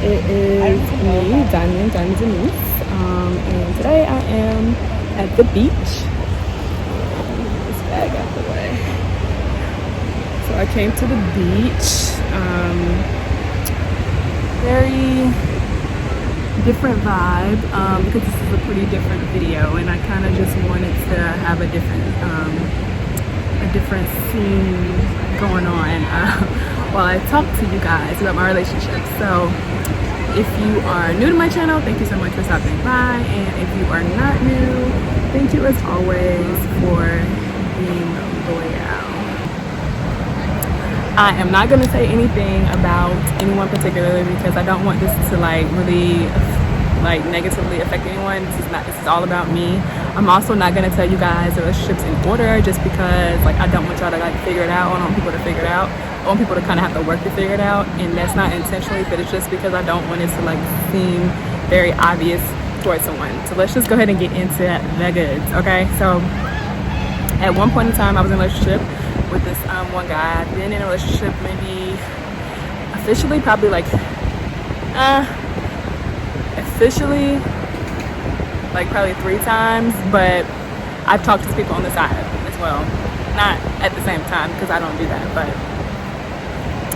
It is me, Denise, and today I am at the beach. Move this bag out the way. So I came to the beach. Very different vibe because this is a pretty different video, and I kind of just wanted to have a different scene going on while I talk to you guys about my relationship. So if you are new to my channel, thank you so much for stopping by, and if you are not new, thank you as always for being loyal. I am not going to say anything about anyone particularly because I don't want this to really negatively affect anyone. This is all about me. I'm also not going to tell you guys the relationships in order just because I don't want y'all to figure it out. I don't want people to figure it out. I want people to kind of have to work to figure it out, and that's not intentionally, but it's just because I don't want it to seem very obvious towards someone. So let's just go ahead and get into the goods, okay? So at one point in time I was in a relationship with this one guy. I've been in a relationship maybe officially probably probably 3 times, but I've talked to people on the side as well. Not at the same time because I don't do that, but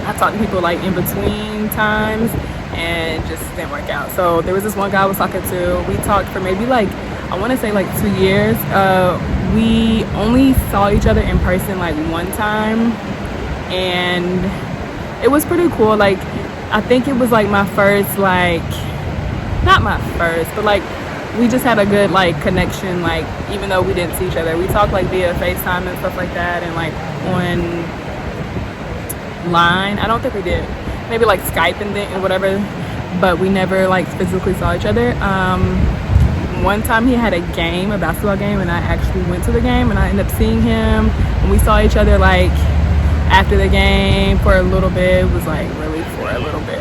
I've talked to people in between times and just didn't work out. So there was this one guy I was talking to. We talked for maybe I want to say 2 years. We only saw each other in person one time, and it was pretty cool. I think it was my first not my first, but we just had a good connection, even though we didn't see each other. We talked via FaceTime and stuff like that, and online. I don't think we did. Maybe Skype and whatever, but we never physically saw each other. One time he had a basketball game, and I actually went to the game, and I ended up seeing him, and we saw each other after the game for a little bit. It was really for a little bit,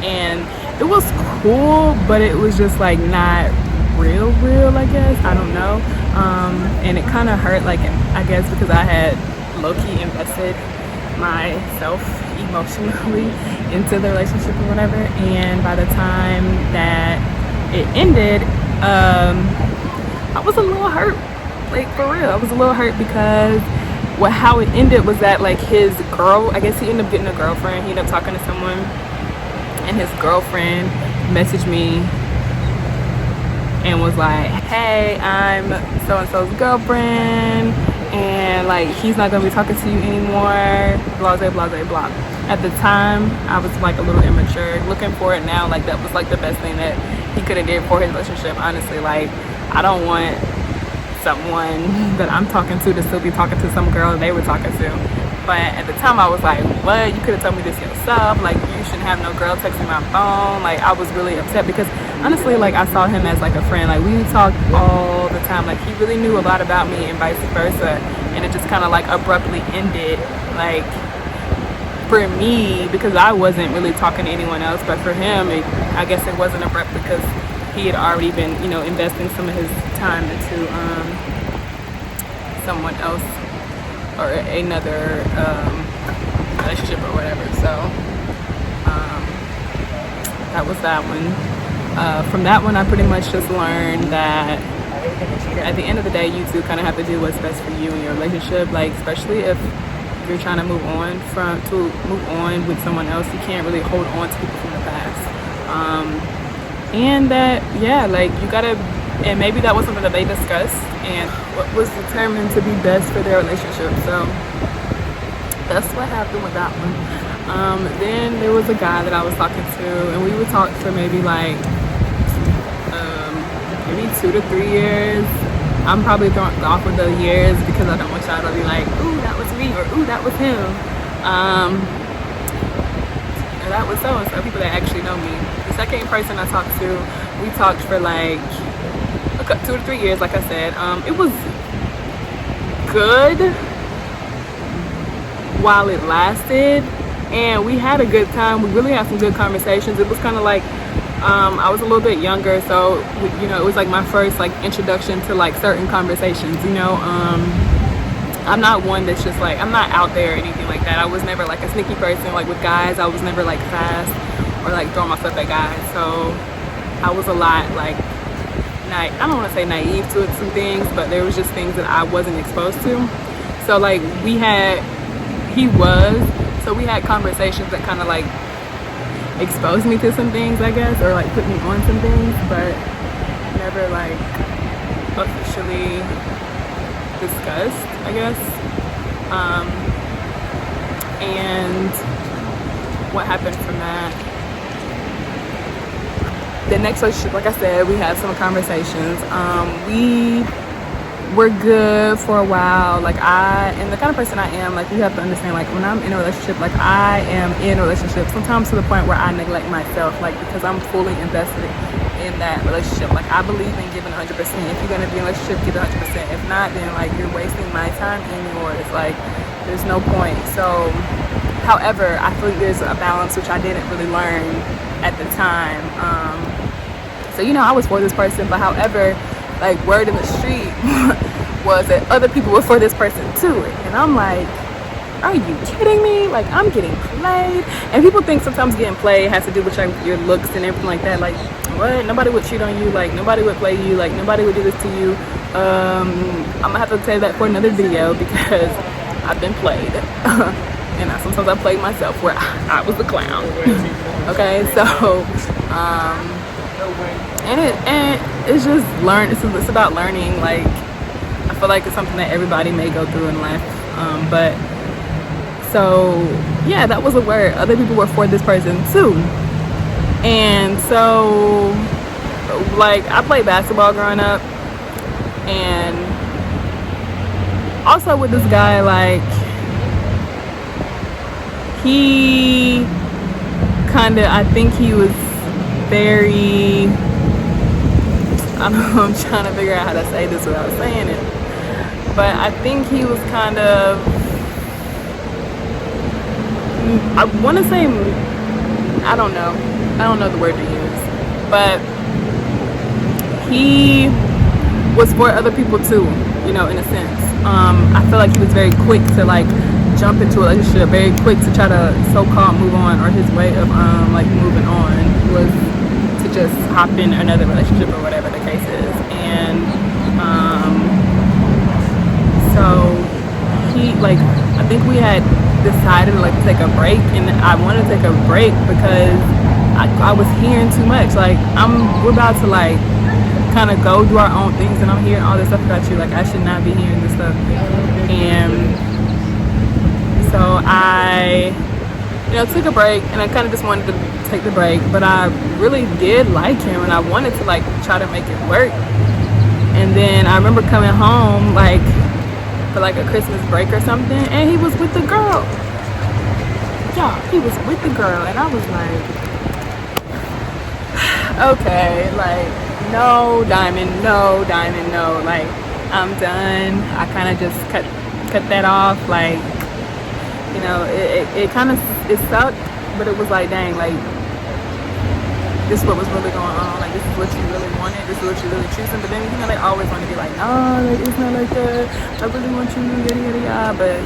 and it was cool, but it was just not real, I guess. I don't know. And it kind of hurt, I guess, because I had low-key invested myself emotionally into the relationship or whatever. And by the time that it ended, I was a little hurt, for real. I was a little hurt because how it ended was that his girl, I guess he ended up getting a girlfriend. He ended up talking to someone, and his girlfriend messaged me and was like, hey, I'm so-and-so's girlfriend, and he's not gonna be talking to you anymore, blah blah blah blah. At the time I was a little immature. Looking for it now, that was the best thing that he could have did for his relationship, honestly. I don't want someone that I'm talking to still be talking to some girl they were talking to. But at the time I was like, what? You could have told me this yourself. You shouldn't have no girl texting my phone. I was really upset because honestly, I saw him as a friend. We talked all the time. He really knew a lot about me and vice versa. And it just kind of abruptly ended. For me, because I wasn't really talking to anyone else, but for him, I guess it wasn't abrupt because he had already been, investing some of his time into someone else or another relationship or whatever. So that was that one. From that one, I pretty much just learned that at the end of the day, you two kind of have to do what's best for you in your relationship. Especially if you're trying to move on with someone else, you can't really hold on to people from the past. And that, you gotta, and maybe that was something that they discussed and what was determined to be best for their relationship. So that's what happened with that one. Then there was a guy that I was talking to, and we would talk for maybe maybe 2 to 3 years. I'm probably throwing off with the years because I don't want y'all to be ooh, that was me, or ooh, that was him. Or that was so-and-so, people that actually know me. The second person I talked to, we talked for 2 to 3 years, like I said. It was good while it lasted, and we had a good time. We really had some good conversations. It was kind of I was a little bit younger, so it was my first introduction to certain conversations. I'm not one that's just I'm not out there or anything like that. I was never a sneaky person with guys. I was never fast or like throwing myself at guys. So I was a lot like, I don't want to say naive to some things, but there was just things that I wasn't exposed to. So like we had conversations that kind of like exposed me to some things, I guess, or like put me on some things, but never like officially discussed, I guess. And what happened from that? The next relationship, like I said, we had some conversations. We were good for a while. Like and the kind of person I am, like you have to understand, like when I'm in a relationship, like I am in a relationship sometimes to the point where I neglect myself, like because I'm fully invested in that relationship. Like I believe in giving 100%. If you're gonna be in a relationship, give 100%. If not, then like you're wasting my time and yours. Like there's no point. So however, I feel like there's a balance which I didn't really learn at the time. So I was for this person, but however, like word in the street was that other people were for this person too, and I'm like, are you kidding me? Like I'm getting played. And people think sometimes getting played has to do with your looks and everything like that. Like what? Nobody would cheat on you. Like nobody would play you. Like nobody would do this to you. I'm gonna have to say that for another video because I've been played. And sometimes I played myself where I was the clown. Okay, so and it's just it's about learning. Like I feel like it's something that everybody may go through in life. But so yeah, that was a word. Other people were for this person too. And so like I played basketball growing up, and also with this guy, like he I think he was very, I don't know, I'm trying to figure out how to say this without saying it, but I think he was kind of, I want to say, I don't know the word to use, but he was for other people too, in a sense. I feel like he was very quick to like jump into a relationship, very quick to try to so-called move on, or his way of like moving on was to just hop in another relationship or whatever the case is. And so he, like, I think we had decided like to take a break, and I wanted to take a break because I was hearing too much. Like we're about to like kind of go do our own things, and I'm hearing all this stuff about you. Like I should not be hearing this stuff. And so I took a break, and I kind of just wanted to take the break, but I really did like him, and I wanted to like try to make it work. And then I remember coming home like for like a Christmas break or something, and he was with the girl. Yeah, he was with the girl, and I was like, okay, like no diamond, no, like I'm done. I kind of just cut that off. Like it kind of sucked, but it was like, dang, like this is what was really going on. Like this is what you really wanted. This is what you really choosing. But then they always want to be like, no, like it's not like that. I really want you, yada yada yada. But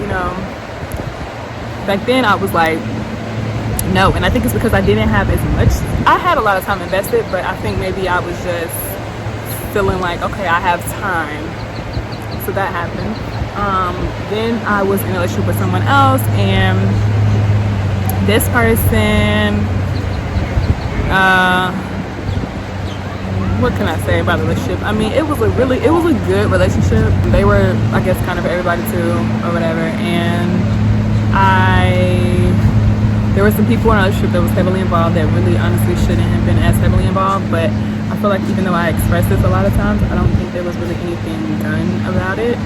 back then I was like, no. And I think it's because I didn't have as much. I had a lot of time invested, but I think maybe I was just feeling like, okay, I have time. So that happened. Then I was in a relationship with someone else, and this person, what can I say about the relationship? I mean, it was a good relationship. They were, I guess, kind of everybody too, or whatever. And there were some people in our relationship that was heavily involved that really honestly shouldn't have been as heavily involved. But I feel like even though I expressed this a lot of times, I don't think there was really anything done about it,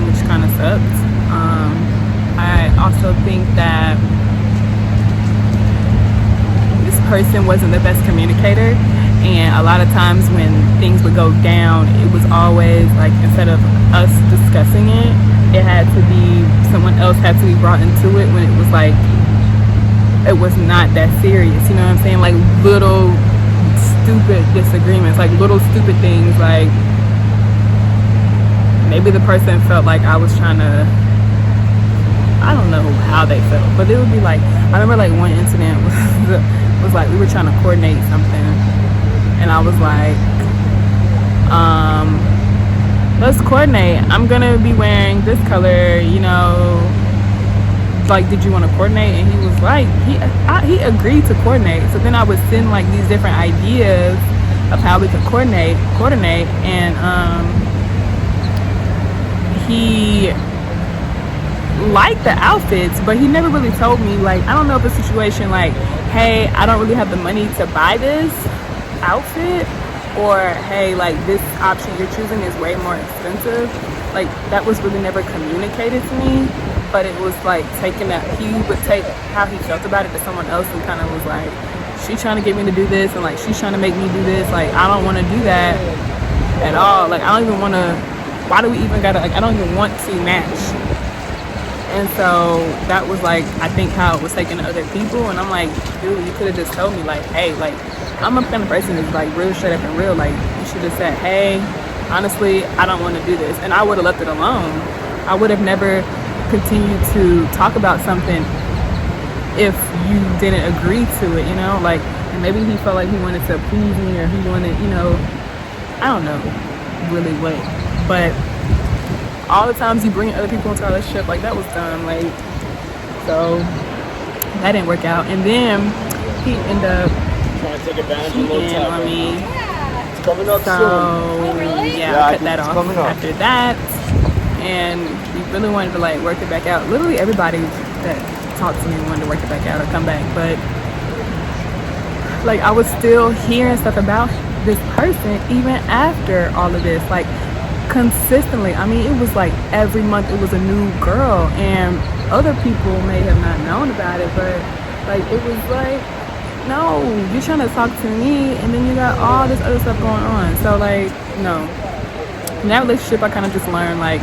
which kind of sucked. I also think that this person wasn't the best communicator, and a lot of times when things would go down, it was always like, instead of us discussing it, it had to be, someone else had to be brought into it, when it was like, it was not that serious, you know what I'm saying? Like little stupid disagreements, like little stupid things, like maybe the person felt like I was trying to, I don't know how they felt, but it would be like, I remember like one incident was was like, we were trying to coordinate something, and I was like, let's coordinate. I'm gonna be wearing this color, you know, like, did you want to coordinate? And he was like, he agreed to coordinate. So then I would send like these different ideas of how we could coordinate, and he liked the outfits, but he never really told me, like, I don't know if a situation like, hey, I don't really have the money to buy this outfit, or hey, like, this option you're choosing is way more expensive. Like, that was really never communicated to me, but it was like taking that, he would take how he felt about it to someone else and kind of was like, she's trying to get me to do this, and like, she's trying to make me do this. Like, I don't want to do that at all. Like, I don't even want to, why do we even gotta, like, I don't even want to match. And so that was like, I think how it was taken to other people. And I'm like, dude, you could have just told me, like, hey, like, I'm a kind of person that's like real straight up and real. Like, you should have said, hey, honestly, I don't want to do this. And I would have left it alone. I would have never continued to talk about something if you didn't agree to it, you know? Like, and maybe he felt like he wanted to please me, or he wanted, you know, I don't know really what, but all the times you bring other people into a relationship, like, that was dumb. Like, so that didn't work out. And then he ended up trying to take advantage of cheating on me. It's coming up So soon. yeah, I cut that off after that. And we really wanted to like work it back out. Literally everybody that talked to me wanted to work it back out or come back, but like, I was still hearing stuff about this person even after all of this, like, consistently. I mean, it was like every month it was a new girl, and other people may have not known about it, but like, it was like, no, you're trying to talk to me and then you got all this other stuff going on. So like, no. In that relationship, I kind of just learned, like,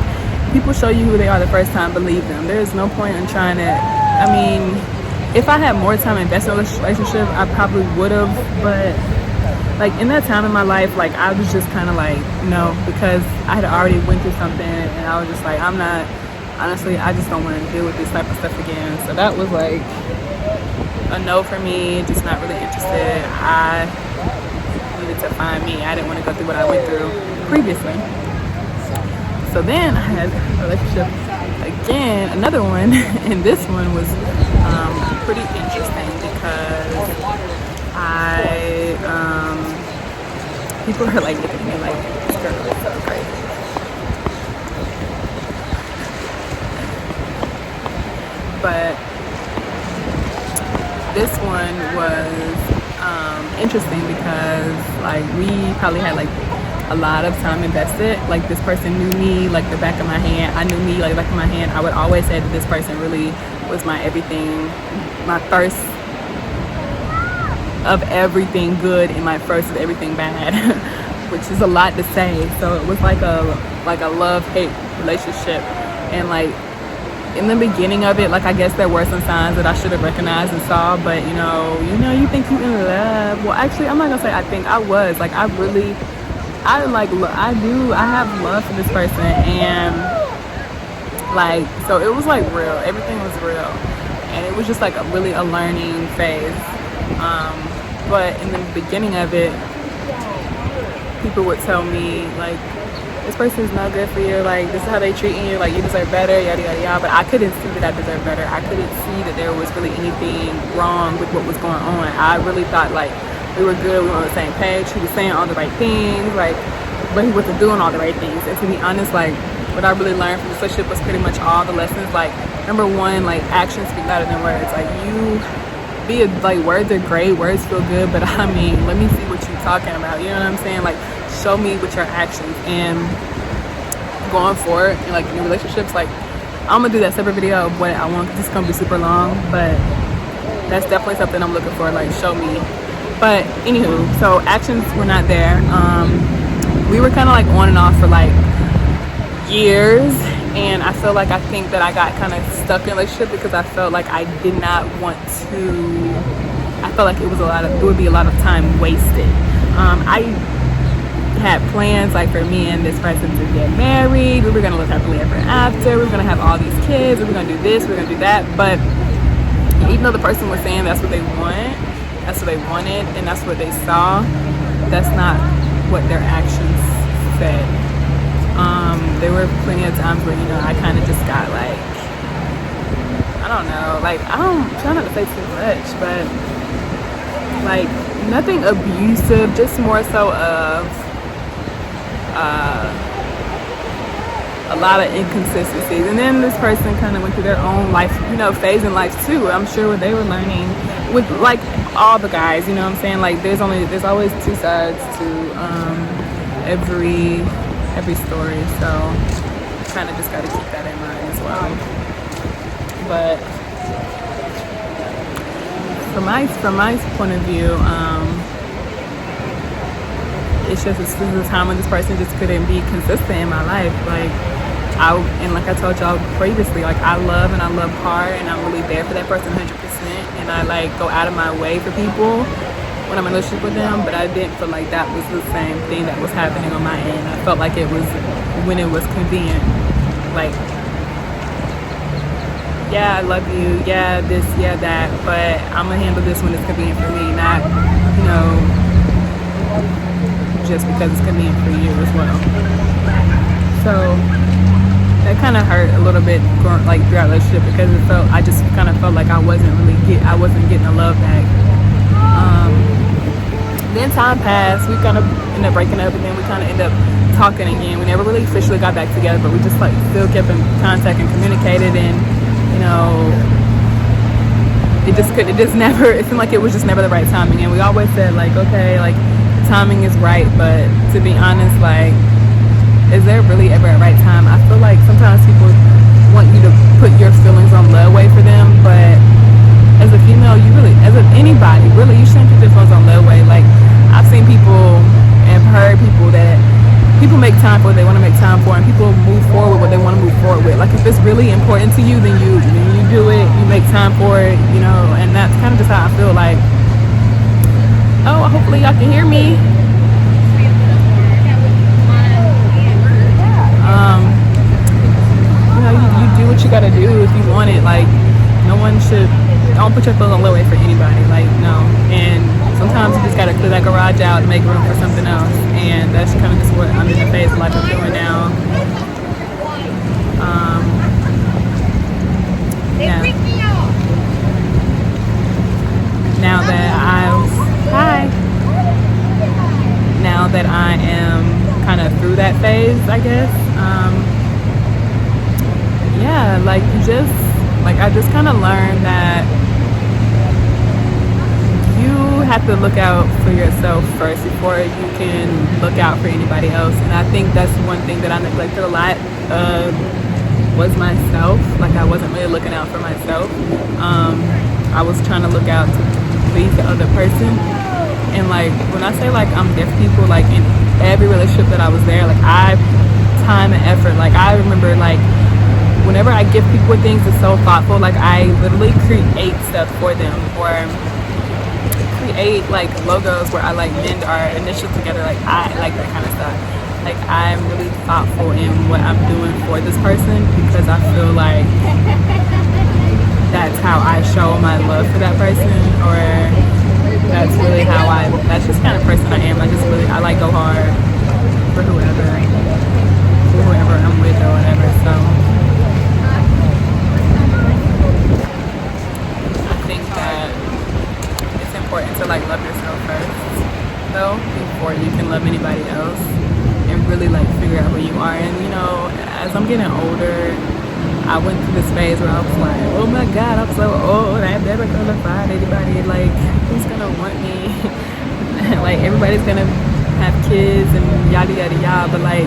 people show you who they are the first time, believe them. There's no point in trying to, I mean, if I had more time invested in a relationship, I probably would have, but like, in that time in my life, like, I was just kind of like, no, because I had already went through something, and I was just like, I'm not, honestly, I just don't want to deal with this type of stuff again. So that was like a no for me, just not really interested. I needed to find me. I didn't want to go through what I went through previously. So then I had a relationship again, another one, and this one was pretty interesting because people are like looking at me like, this girl is so crazy. But this one was interesting because like, we probably had like a lot of time invested. Like, this person knew me like the back of my hand. I knew me like the back of my hand. I would always say that this person really was my everything, my first of everything good and my first of everything bad, which is a lot to say. So it was like a love-hate relationship. And like, in the beginning of it, like, I guess there were some signs that I should have recognized and saw, but you know, you think you in love. Well, actually, I'm not gonna say I think, I was. Like, I have love for this person, and like, so it was like real. Everything was real, and it was just like a learning phase. But in the beginning of it, people would tell me like, this person is not good for you, like, this is how they treating you, like, you deserve better, yada yada yada. But I couldn't see that I deserved better. I couldn't see that there was really anything wrong with what was going on. I really thought like we were good, we were on the same page, he was saying all the right things, like, but he wasn't doing all the right things. And to be honest, like, what I really learned from this relationship was pretty much all the lessons. Like, number one, like, actions speak louder than words. Like, words are great, words feel good, but I mean, let me see what you're talking about, you know what I'm saying? Like, show me with your actions. And going forward, like, in relationships, like, I'm gonna do that separate video of what I want, because it's gonna be super long, but that's definitely something I'm looking for, like, show me. But anywho, so actions were not there. We were kind of like on and off for like years, and I feel like, I think that I got kind of stuck in a relationship because I felt like I did not want to, I felt like it would be a lot of time wasted. I had plans like for me and this person to get married. We were gonna live happily ever after. We were gonna have all these kids. We were gonna do this, we were gonna do that. But even though the person was saying that's what they want, that's what they wanted and that's what they saw, that's not what their actions said. There were plenty of times where, you know, I kind of just got like, I don't know, like, I don't try not to say too much, but like nothing abusive, just more so of a lot of inconsistencies. And then this person kind of went through their own life, you know, phase in life too. I'm sure what they were learning with like all the guys, you know what I'm saying? Like there's always two sides to every story. So kind of just got to keep that in mind as well. But from my point of view, it's just this was a time when this person just couldn't be consistent in my life. Like like I told y'all previously, like I love hard, and I'm really there for that person 100%, and I like go out of my way for people when I'm in a relationship with them. But I didn't feel like that was the same thing that was happening on my end. I felt like it was when it was convenient, like, yeah, I love you, yeah, this, yeah, that, but I'm gonna handle this when it's convenient for me, not, you know, just because it's convenient for you as well. So that kind of hurt a little bit, like throughout the relationship, because I just kind of felt like I wasn't getting the love back. Then time passed, we kind of ended up breaking up, and then we kind of ended up talking again. We never really officially got back together, but we just like still kept in contact and communicated, and you know, it seemed like it was just never the right timing. And we always said like, okay, like timing is right, but to be honest, like, is there really ever a right time? I feel like sometimes people want you to put your feelings on layaway for them, but as a female, anybody, really, you shouldn't put your feelings on layaway. Like, I've seen people and heard people that people make time for what they want to make time for, and people move forward what they want to move forward with. Like, if it's really important to you, then you do it, you make time for it, you know, and that's kind of just how I feel. Like, oh, hopefully y'all can hear me. You know, you do what you gotta do if you want it. Like, don't put your feelings on layaway for anybody. Like, no. And sometimes you just gotta clear that garage out and make room for something else. And that's kind of just what I'm in the phase of life I'm doing now. Yeah. Now that I am kind of through that phase, I guess. Yeah, like I just kind of learned that you have to look out for yourself first before you can look out for anybody else. And I think that's one thing that I neglected a lot, was myself. Like, I wasn't really looking out for myself. I was trying to look out to please the other person. And like, when I say like I'm there for people, like in every relationship that I was there, like time and effort. Like, I remember like whenever I give people things, it's so thoughtful. Like, I literally create stuff for them, or create like logos where I like mend our initials together. Like, I like that kind of stuff. Like, I'm really thoughtful in what I'm doing for this person, because I feel like that's how I show my love for that person, or that's really that's just kind of person I am. I like go hard for whoever I'm with or whatever. So I think that it's important to like love yourself first, though, before you can love anybody else, and really like figure out who you are. And you know, as I'm getting older, I went through this phase where I was like, oh my God, I'm so old, I'm never gonna find anybody. Like, who's gonna want me? Like, everybody's gonna have kids and yada yada yada. But like,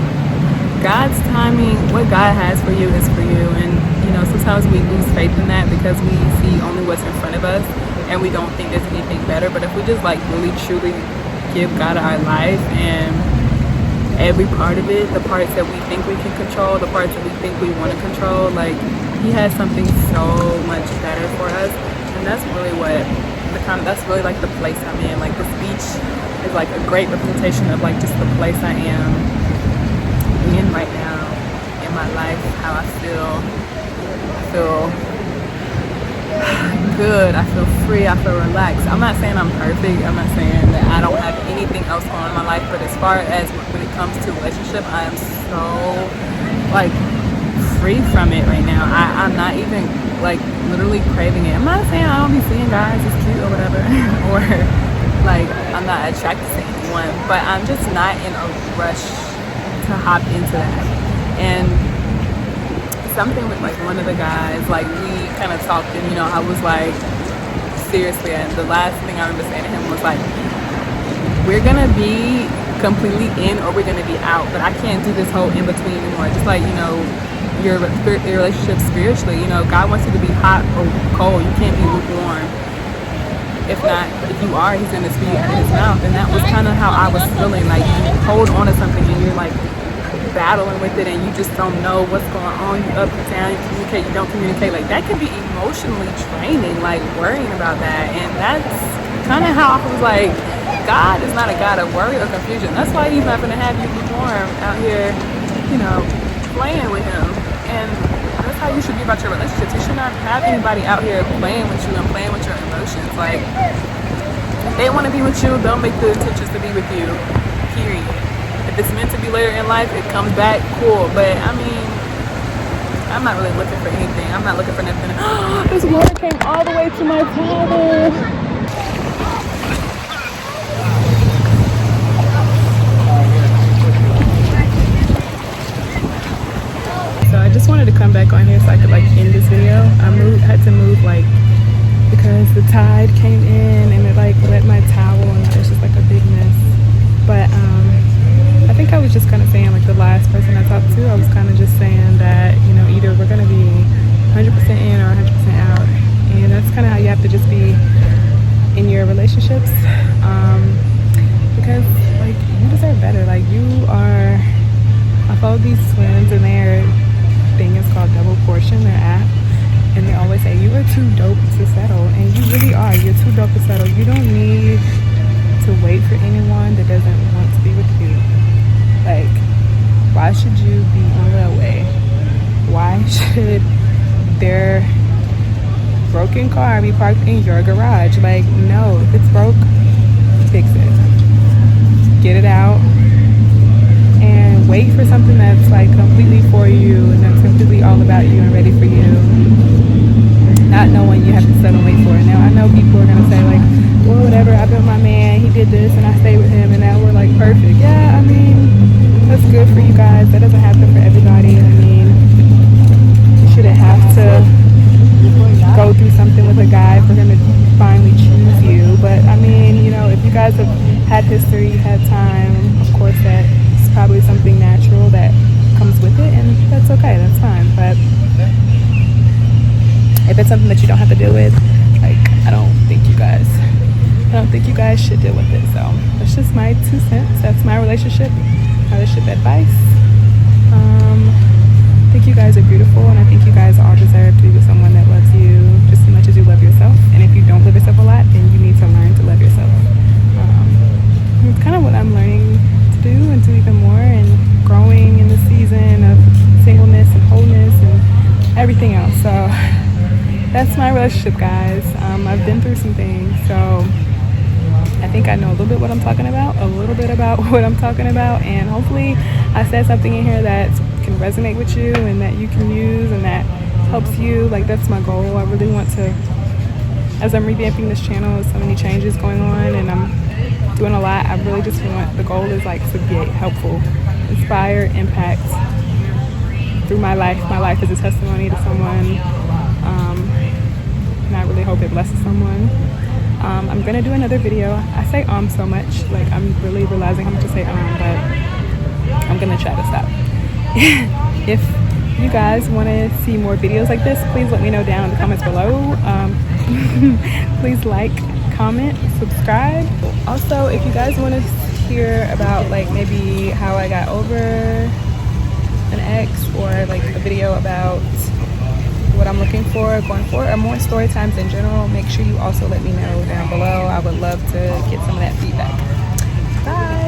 God's timing, what God has for you is for you. And you know, sometimes we lose faith in that because we see only what's in front of us, and we don't think there's anything better. But if we just like really truly give God our life, and every part of it, the parts that we think we can control, the parts that we think we want to control, like, He has something so much better for us. And that's really that's really like the place I'm in. Like, this beach is like a great representation of like just the place I am in right now in my life, how I feel good. I feel free. I feel relaxed. I'm not saying I'm perfect. I'm not saying that I don't have anything else going on in my life. But as far as when it comes to relationship, I am so like free from it right now. I'm not even like literally craving it. I'm not saying I don't be seeing guys as cute or whatever, or like I'm not attracted to anyone. But I'm just not in a rush to hop into that. And something with like one of the guys, like we kind of talked, and I was like, seriously, and the last thing I remember saying to him was like, we're gonna be completely in or we're gonna be out, but I can't do this whole in between anymore. Just like your relationship spiritually, God wants you to be hot or cold. You can't be lukewarm. If not, if you are, he's gonna spew out of his mouth. And that was kind of how I was feeling. Like you hold on to something and you're like battling with it, and you just don't know what's going on. You up and down, you communicate, you don't communicate. Like that can be emotionally draining, like worrying about that. And that's kind of how I was like, God is not a God of worry or confusion. That's why he's not gonna have you lukewarm out here, playing with him. And that's how you should be about your relationships. You should not have anybody out here playing with you and playing with your emotions. Like if they want to be with you, they'll make the intentions to be with you, period. If it's meant to be later in life, it comes back, cool. But I mean, I'm not really looking for anything. I'm not looking for nothing. This water came all the way to my towel. So I just wanted to come back on here so I could like end this video. I had to move like because the tide came in and it like wet my towel, and it was just like a big mess. But I think I was just kind of saying, like the last person I talked to, I was kind of just saying that, either we're going to be 100% in or 100% out. And that's kind of how you have to just be in your relationships. Because, like, you deserve better. Like, I follow these twins, and their thing is called Double Portion, their app. And they always say, you are too dope to settle. And you really are. You're too dope to settle. You don't need to wait for anyone that doesn't want to be with you. Like, why should you be on the way? Why should their broken car be parked in your garage? Like, no, if it's broke, fix it. Get it out. And wait for something that's like completely for you and that's completely all about you and ready for you. Not knowing you have to settle and wait for it. Now, I know people are going to say like, well, whatever, I've been with my man, he did this and I stayed with him and now we're like perfect. Yeah, I mean, that's good for you guys. That doesn't happen for everybody. I mean, you shouldn't have to go through something with a guy for him to finally choose you. But I mean, if you guys have had history, had time, of course that's probably something natural that comes with it, and that's okay, that's fine. But if it's something that you don't have to deal with, like, I don't think you guys should deal with it. So that's just my 2 cents. That's my relationship advice. I think you guys are beautiful, and I think you guys all deserve to be with someone that loves you just as much as you love yourself. And if you don't love yourself a lot, then you need to learn to love yourself. It's kind of what I'm learning to do and do even more, and growing in the season of singleness and wholeness and everything else. So that's my relationship, guys. I've been through some things, so I think I know a little bit what I'm talking about, and hopefully I said something in here that can resonate with you and that you can use and that helps you. Like, that's my goal. I really want to, as I'm revamping this channel, so many changes going on and I'm doing a lot, I really just want, the goal is like to be helpful, inspire, impact through my life. My life is a testimony to someone, and I really hope it blesses someone. I'm gonna do another video. I say so much, like I'm really realizing how much I say but I'm gonna try to stop. If you guys want to see more videos like this, please let me know down in the comments below. Please like, comment, subscribe. Also, if you guys want to hear about like maybe how I got over an ex, or like a video about what I'm looking for going forward, or more story times in general, make sure you also let me know down below. I would love to get some of that feedback. Bye.